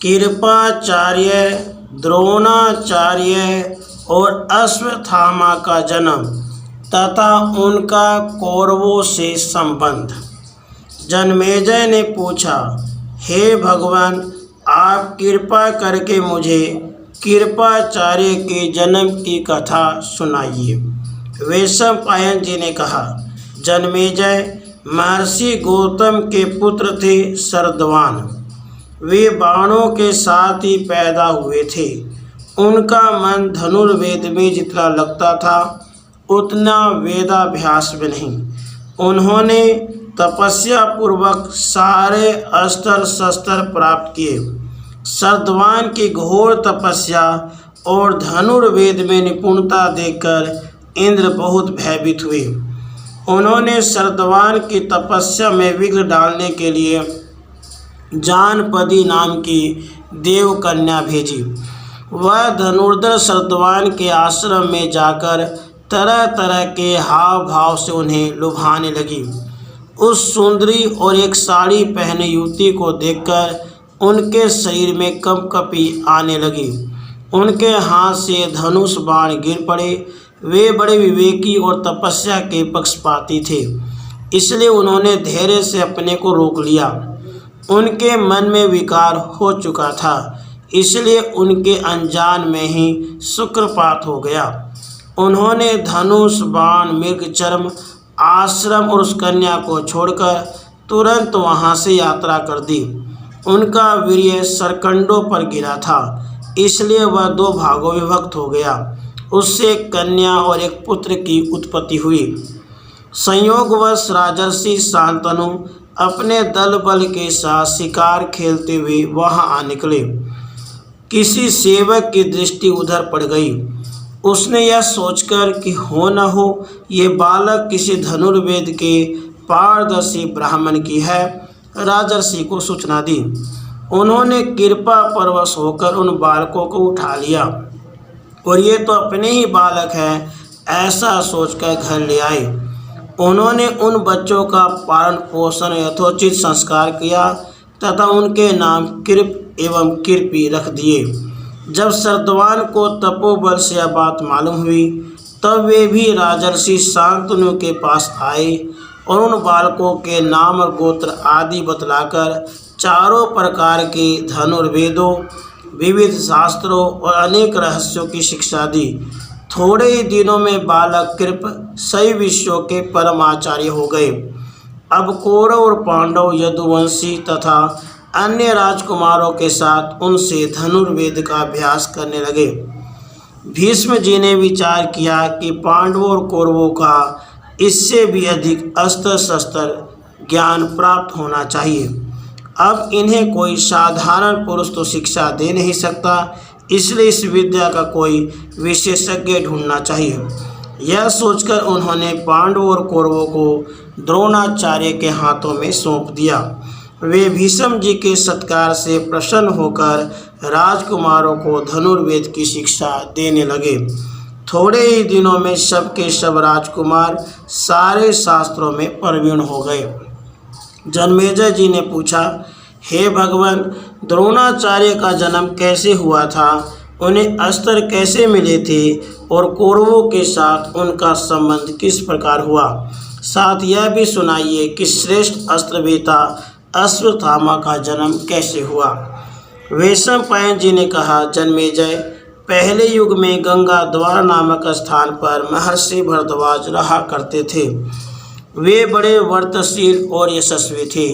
कृपाचार्य, द्रोणाचार्य और अश्वत्थामा का जन्म तथा उनका कौरवों से संबंध। जन्मेजय ने पूछा, हे भगवान, आप कृपा करके मुझे कृपाचार्य के जन्म की कथा सुनाइए। वैशंपायन जी ने कहा, जन्मेजय, महर्षि गौतम के पुत्र थे शरद्वान। वे बाणों के साथ ही पैदा हुए थे। उनका मन धनुर्वेद में जितना लगता था उतना वेदाभ्यास में नहीं। उन्होंने तपस्या पूर्वक सारे अस्त्र शस्त्र प्राप्त किए। शरद्वान की घोर तपस्या और धनुर्वेद में निपुणता देखकर इंद्र बहुत भयभीत हुए। उन्होंने शरद्वान की तपस्या में विघ्न डालने के लिए जानपदी नाम की देवकन्या भेजी। वह धनुर्धर शरद्वान के आश्रम में जाकर तरह तरह के हाव भाव से उन्हें लुभाने लगी। उस सुंदरी और एक साड़ी पहने युवती को देखकर उनके शरीर में कंपकपी आने लगी। उनके हाथ से धनुष बाण गिर पड़े। वे बड़े विवेकी और तपस्या के पक्षपाती थे, इसलिए उन्होंने धैर्य से अपने को रोक लिया। उनके मन में विकार हो चुका था, इसलिए उनके अनजान में ही शुक्रपात हो गया। उन्होंने धनुष बाण मृगचर्म आश्रम और उस कन्या को छोड़कर तुरंत वहां से यात्रा कर दी। उनका वीर्य सरकंडों पर गिरा था, इसलिए वह दो भागों में विभक्त हो गया। उससे एक कन्या और एक पुत्र की उत्पत्ति हुई। संयोगवश राजर्षि शांतनु अपने दल बल के साथ शिकार खेलते हुए वहां आ निकले। किसी सेवक की दृष्टि उधर पड़ गई। उसने यह सोचकर कि हो न हो ये बालक किसी धनुर्वेद के पारदर्शी ब्राह्मण की है, राजर्षि को सूचना दी। उन्होंने कृपा परवश होकर उन बालकों को उठा लिया और ये तो अपने ही बालक हैं, ऐसा सोचकर घर ले आए। उन्होंने उन बच्चों का पालन पोषण यथोचित संस्कार किया तथा उनके नाम कृप एवं कृपी रख दिए। जब शरद्वान को तपोबल से यह बात मालूम हुई तब वे भी राजर्षि शांतनु के पास आए और उन बालकों के नाम और गोत्र आदि बतलाकर चारों प्रकार के धनुर्वेदों, विविध शास्त्रों और अनेक रहस्यों की शिक्षा दी। थोड़े ही दिनों में बालक कृप सभी विषयों के परमाचार्य हो गए। अब कौरव और पांडव यदुवंशी तथा अन्य राजकुमारों के साथ उनसे धनुर्वेद का अभ्यास करने लगे। भीष्म जी ने विचार किया कि पांडवों और कौरवों का इससे भी अधिक अस्त्र शस्त्र ज्ञान प्राप्त होना चाहिए। अब इन्हें कोई साधारण पुरुष तो शिक्षा दे नहीं सकता, इसलिए इस विद्या का कोई विशेषज्ञ ढूंढना चाहिए। यह सोचकर उन्होंने पांडवों और कौरवों को द्रोणाचार्य के हाथों में सौंप दिया। वे भीष्म जी के सत्कार से प्रसन्न होकर राजकुमारों को धनुर्वेद की शिक्षा देने लगे। थोड़े ही दिनों में सबके सब राजकुमार सारे शास्त्रों में प्रवीण हो गए। जन्मेजय जी ने पूछा, हे भगवान, द्रोणाचार्य का जन्म कैसे हुआ था? उन्हें अस्त्र कैसे मिले थे और कौरवों के साथ उनका संबंध किस प्रकार हुआ? साथ यह भी सुनाइए कि श्रेष्ठ अस्त्रवेता अश्वत्थामा का जन्म कैसे हुआ? वैशंपायन जी ने कहा, जन्मेजय, पहले युग में गंगा द्वार नामक स्थान पर महर्षि भरद्वाज रहा करते थे। वे बड़े व्रतशील और यशस्वी थे।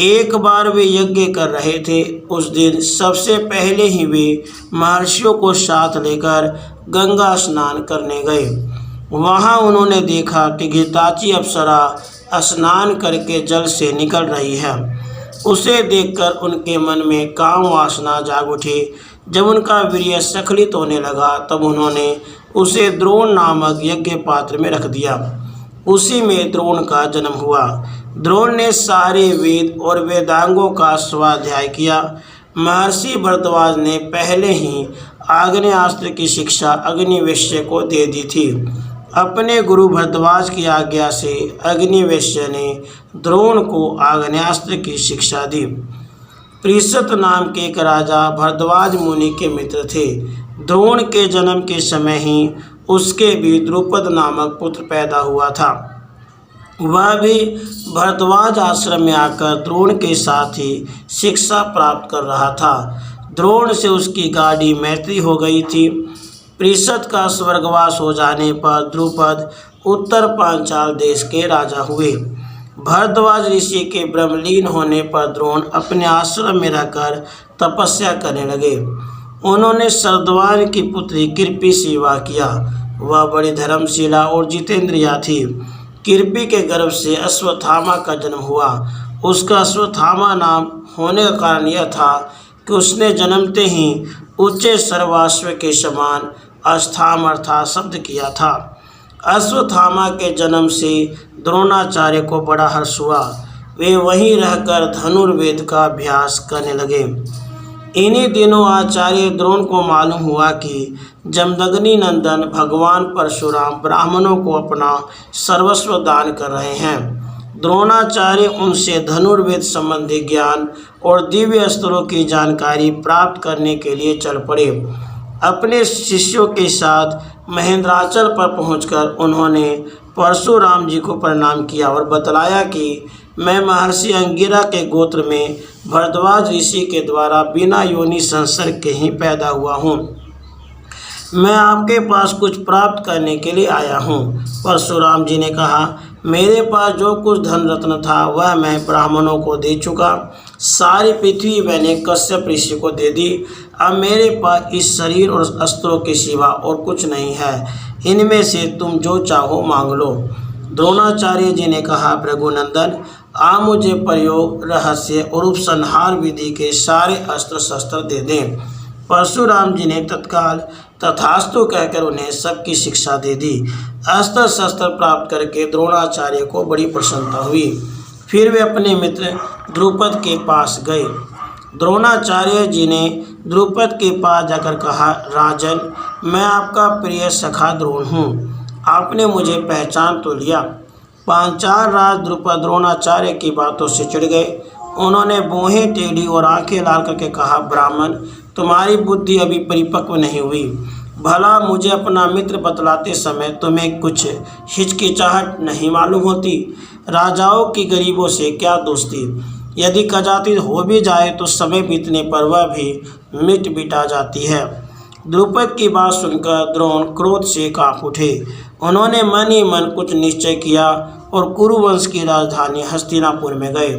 एक बार वे यज्ञ कर रहे थे। उस दिन सबसे पहले ही वे महर्षियों को साथ लेकर गंगा स्नान करने गए। वहां उन्होंने देखा कि घृताची अप्सरा स्नान करके जल से निकल रही है। उसे देखकर उनके मन में काम वासना जाग उठी। जब उनका वीर्य स्खलित होने लगा तब उन्होंने उसे द्रोण नामक यज्ञ पात्र में रख दिया। उसी में द्रोण का जन्म हुआ। द्रोण ने सारे वेद और वेदांगों का स्वाध्याय किया। महर्षि भरद्वाज ने पहले ही आग्नेयास्त्र की शिक्षा अग्निवेश्य को दे दी थी। अपने गुरु भरद्वाज की आज्ञा से अग्निवेश्य ने द्रोण को आग्नेयास्त्र की शिक्षा दी। पृषत नाम के एक राजा भरद्वाज मुनि के मित्र थे। द्रोण के जन्म के समय ही उसके भी द्रुपद नामक पुत्र पैदा हुआ था। वह भी भरद्वाज आश्रम में आकर द्रोण के साथ ही शिक्षा प्राप्त कर रहा था। द्रोण से उसकी गाढ़ी मैत्री हो गई थी। पृषत का स्वर्गवास हो जाने पर द्रुपद उत्तर पांचाल देश के राजा हुए। भरद्वाज ऋषि के ब्रह्मलीन होने पर द्रोण अपने आश्रम में रहकर तपस्या करने लगे। उन्होंने शरद्वान की पुत्री कृपि से विवाह किया। वह बड़ी धर्मशिला और जितेंद्रिया थी। कृपि के गर्भ से अश्वत्थामा का जन्म हुआ। उसका अश्वत्थामा नाम होने का कारण यह था कि उसने जन्मते ही ऊंचे सर्वाश्व के समान अस्थाम अर्थात शब्द किया था। अश्वत्थामा के जन्म से द्रोणाचार्य को बड़ा हर्ष हुआ। वे वहीं रहकर धनुर्वेद का अभ्यास करने लगे। इन्हीं दिनों आचार्य द्रोण को मालूम हुआ कि जमदग्नि नंदन भगवान परशुराम ब्राह्मणों को अपना सर्वस्व दान कर रहे हैं। द्रोणाचार्य उनसे धनुर्वेद संबंधी ज्ञान और दिव्य अस्त्रों की जानकारी प्राप्त करने के लिए चल पड़े। अपने शिष्यों के साथ महेंद्राचल पर पहुंचकर उन्होंने परशुराम जी को प्रणाम किया और बतलाया कि मैं महर्षि अंगिरा के गोत्र में भरद्वाज ऋषि के द्वारा बिना योनि संसर्ग के ही पैदा हुआ हूँ। मैं आपके पास कुछ प्राप्त करने के लिए आया हूँ। परशुराम जी ने कहा, मेरे पास जो कुछ धन रत्न था वह मैं ब्राह्मणों को दे चुका। सारी पृथ्वी मैंने कश्यप ऋषि को दे दी। अब मेरे पास इस शरीर और अस्त्रों के सिवा और कुछ नहीं है। इनमें से तुम जो चाहो मांग लो। द्रोणाचार्य जी ने कहा, भृगुनंदन, आप मुझे प्रयोग, रहस्य और उपसंहार विधि के सारे अस्त्र शस्त्र दे दें। परशुराम जी ने तत्काल तथास्तु कहकर उन्हें सबकी शिक्षा दे दी। अस्त्र शस्त्र प्राप्त करके द्रोणाचार्य को बड़ी प्रसन्नता हुई। फिर वे अपने मित्र द्रुपद के पास गए। द्रोणाचार्य जी ने द्रुपद के पास जाकर कहा, राजन, मैं आपका प्रिय सखा द्रोण हूँ। आपने मुझे पहचान तो लिया। पांचाल राज द्रुपद द्रोणाचार्य की बातों से चिढ़ गए। उन्होंने भौहें टेढ़ी और आंखें लाल करके कहा, ब्राह्मण, तुम्हारी बुद्धि अभी परिपक्व नहीं हुई। भला मुझे अपना मित्र बतलाते समय तुम्हें कुछ हिचकिचाहट नहीं मालूम होती? राजाओं की गरीबों से क्या दोस्ती? यदि कदाचित हो भी जाए तो समय बीतने पर वह भी मिट बिटा जाती है। द्रुपद की बात सुनकर द्रोण क्रोध से कांप उठे। उन्होंने मन ही मन कुछ निश्चय किया और कुरुवंश की राजधानी हस्तिनापुर में गए।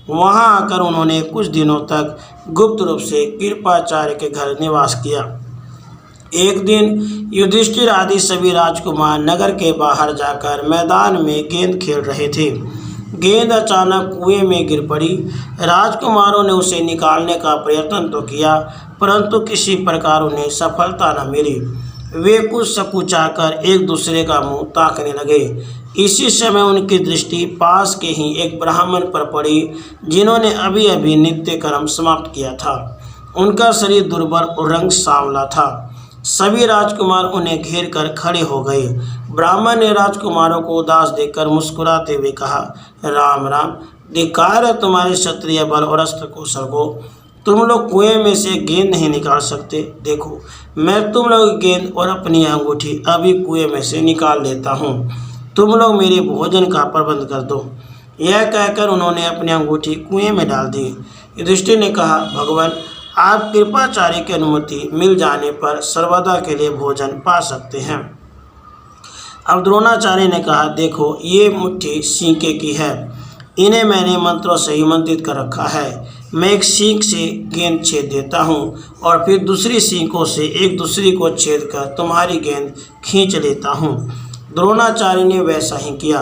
वहां आकर उन्होंने कुछ दिनों तक गुप्त रूप से कृपाचार्य के घर निवास किया। एक दिन युधिष्ठिर आदि सभी राजकुमार नगर के बाहर जाकर मैदान में गेंद खेल रहे थे। गेंद अचानक कुएं में गिर पड़ी। राजकुमारों ने उसे निकालने का प्रयत्न तो किया, परंतु किसी प्रकार उन्हें सफलता न मिली। वे कुछ सकुचाकर एक दूसरे का मुंह ताकने लगे। इसी समय उनकी दृष्टि पास के ही एक ब्राह्मण पर पड़ी, जिन्होंने अभी अभी नित्य कर्म समाप्त किया था। उनका शरीर दुर्बल और रंग सांवला था। सभी राजकुमार उन्हें घेर कर खड़े हो गए। ब्राह्मण ने राजकुमारों को उदास देखकर मुस्कुराते हुए कहा, राम राम, धिक्कार है तुम्हारे क्षत्रिय बल और अस्त्र कौशल को। तुम लोग कुएं में से गेंद नहीं निकाल सकते। देखो, मैं तुम लोग गेंद और अपनी अंगूठी अभी कुएं में से निकाल लेता हूँ। तुम लोग मेरे भोजन का प्रबंध कर दो। यह कहकर उन्होंने अपनी अंगूठी कुएं में डाल दी। युधिष्ठिर ने कहा, भगवान, आप कृपाचार्य की अनुमति मिल जाने पर सर्वदा के लिए भोजन पा सकते हैं। अब द्रोणाचार्य ने कहा, देखो, ये मुट्ठी सींके की है। इन्हें मैंने मंत्रों से ही मंत्रित कर रखा है। मैं एक सींक से गेंद छेद देता हूँ और फिर दूसरी सींकों से एक दूसरी को छेद कर तुम्हारी गेंद खींच लेता हूँ। द्रोणाचार्य ने वैसा ही किया।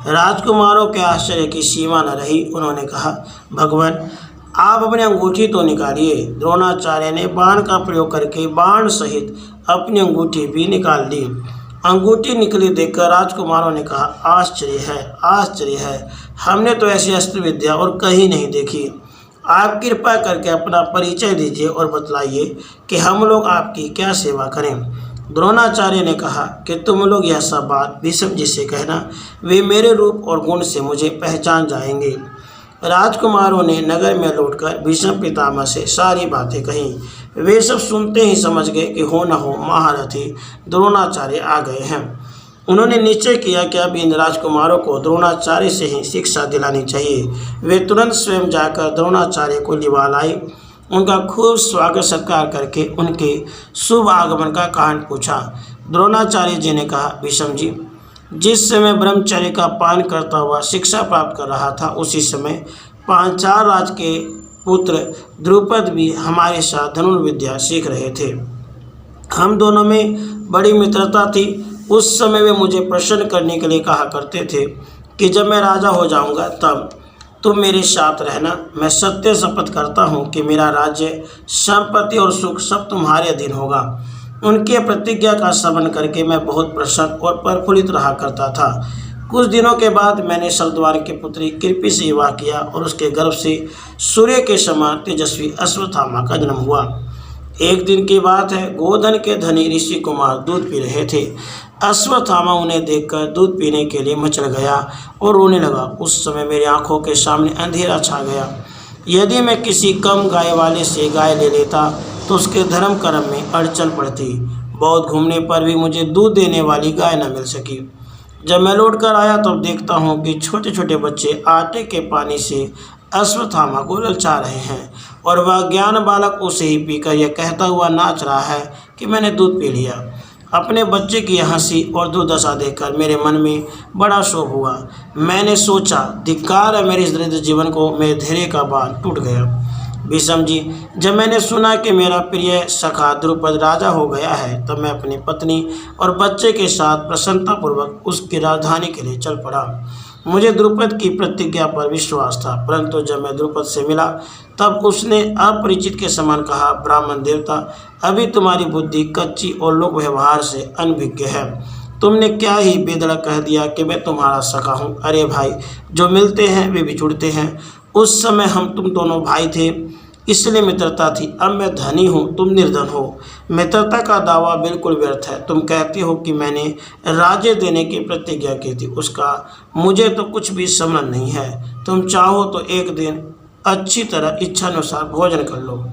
राजकुमारों के आश्चर्य की सीमा न रही। उन्होंने कहा, भगवान, आप अपनी अंगूठी तो निकालिए। द्रोणाचार्य ने बाण का प्रयोग करके बाण सहित अपनी अंगूठी भी निकाल ली। अंगूठी निकली देखकर राजकुमारों ने कहा, आश्चर्य है, आश्चर्य है। हमने तो ऐसी अस्त्र विद्या और कहीं नहीं देखी। आप कृपा करके अपना परिचय दीजिए और बतलाइए कि हम लोग आपकी क्या सेवा करें। द्रोणाचार्य ने कहा कि तुम लोग यह सब बात भीष्म जी से कहना। वे मेरे रूप और गुण से मुझे पहचान जाएंगे। राजकुमारों ने नगर में लौटकर भीष्म पितामह से सारी बातें कहीं। वे सब सुनते ही समझ गए कि हो न हो महारथी द्रोणाचार्य आ गए हैं। उन्होंने निश्चय किया कि अब इन राजकुमारों को द्रोणाचार्य से ही शिक्षा दिलानी चाहिए। वे तुरंत स्वयं जाकर द्रोणाचार्य को लिवा लाए। उनका खूब स्वागत सत्कार करके उनके शुभ आगमन का कारण पूछा। द्रोणाचार्य जी ने कहा, भीष्म जी, जिस समय ब्रह्मचर्य का पालन करता हुआ शिक्षा प्राप्त कर रहा था, उसी समय पांचाल राज के पुत्र द्रुपद भी हमारे साथ धनुर्विद्या सीख रहे थे। हम दोनों में बड़ी मित्रता थी। उस समय वे मुझे प्रसन्न करने के लिए कहा करते थे कि जब मैं राजा हो जाऊंगा तब तुम मेरे साथ रहना। मैं सत्य शपथ करता हूँ कि मेरा राज्य, संपत्ति और सुख सब तुम्हारे अधीन होगा। उनके प्रतिज्ञा का श्रवण करके मैं बहुत प्रसन्न और प्रफुल्लित रहा करता था। कुछ दिनों के बाद मैंने शरद्वार की पुत्री कृपि से विवाह किया और उसके गर्भ से सूर्य के समान तेजस्वी अश्वत्थामा का जन्म हुआ। एक दिन की बात है, गोधन के धनी ऋषि कुमार दूध पी रहे थे। अश्वत्थामा उन्हें देखकर दूध पीने के लिए मचल गया और रोने लगा। उस समय मेरी आंखों के सामने अंधेरा छा गया। यदि मैं किसी कम गाय वाले से गाय ले लेता तो उसके धर्म कर्म में अड़चन पड़ती। बहुत घूमने पर भी मुझे दूध देने वाली गाय न मिल सकी। जब मैं लौट कर आया तो देखता हूँ कि छोटे छोटे बच्चे आटे के पानी से अश्वत्थामा को ललचा रहे हैं और वह ज्ञान बालक उसे ही पीकर यह कहता हुआ नाच रहा है कि मैंने दूध पी लिया। अपने बच्चे की हंसी और दुर्दशा देखकर मेरे मन में बड़ा शोक हुआ। मैंने सोचा, धिक्कार है मेरे इस दरिद्र जीवन को, मेरे धैर्य का बांध टूट गया। भीष्म जी, जब मैंने सुना कि मेरा प्रिय सखा द्रुपद राजा हो गया है, तब मैं अपनी पत्नी और बच्चे के साथ प्रसन्नतापूर्वक उसकी राजधानी के लिए चल पड़ा। मुझे द्रुपद की प्रतिज्ञा पर विश्वास था, परंतु जब मैं द्रुपद से मिला तब उसने अपरिचित के समान कहा, ब्राह्मण देवता, अभी तुम्हारी बुद्धि कच्ची और लोक व्यवहार से अनभिज्ञ है। तुमने क्या ही बेधड़क कह दिया कि मैं तुम्हारा सखा हूँ। अरे भाई, जो मिलते हैं वे बिछुड़ते हैं। उस समय हम तुम दोनों भाई थे, इसलिए मित्रता थी। अब मैं धनी हूँ, तुम निर्धन हो। मित्रता का दावा बिल्कुल व्यर्थ है। तुम कहती हो कि मैंने राज्य देने की प्रतिज्ञा की थी, उसका मुझे तो कुछ भी स्मरण नहीं है। तुम चाहो तो एक दिन अच्छी तरह इच्छानुसार भोजन कर लो।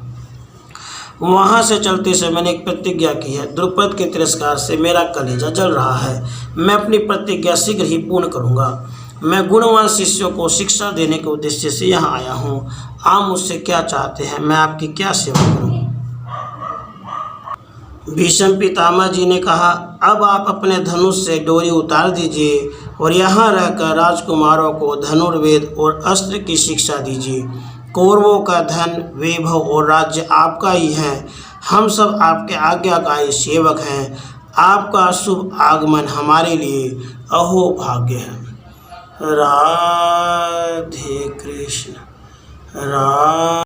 वहाँ से चलते समय मैंने एक प्रतिज्ञा की है। द्रुपद के तिरस्कार से मेरा कलेजा जल रहा है। मैं अपनी प्रतिज्ञा शीघ्र ही पूर्ण करूँगा। मैं गुणवान शिष्यों को शिक्षा देने के उद्देश्य से यहाँ आया हूँ। आप मुझसे क्या चाहते हैं? मैं आपकी क्या सेवा करूँ? भीष्म पितामह जी ने कहा, अब आप अपने धनुष से डोरी उतार दीजिए और यहाँ रहकर राजकुमारों को धनुर्वेद और अस्त्र की शिक्षा दीजिए। कौरवों का धन, वैभव और राज्य आपका ही है। हम सब आपके आज्ञाकारी सेवक हैं। आपका शुभ आगमन हमारे लिए अहो भाग्य है। राधे कृष्ण। राधे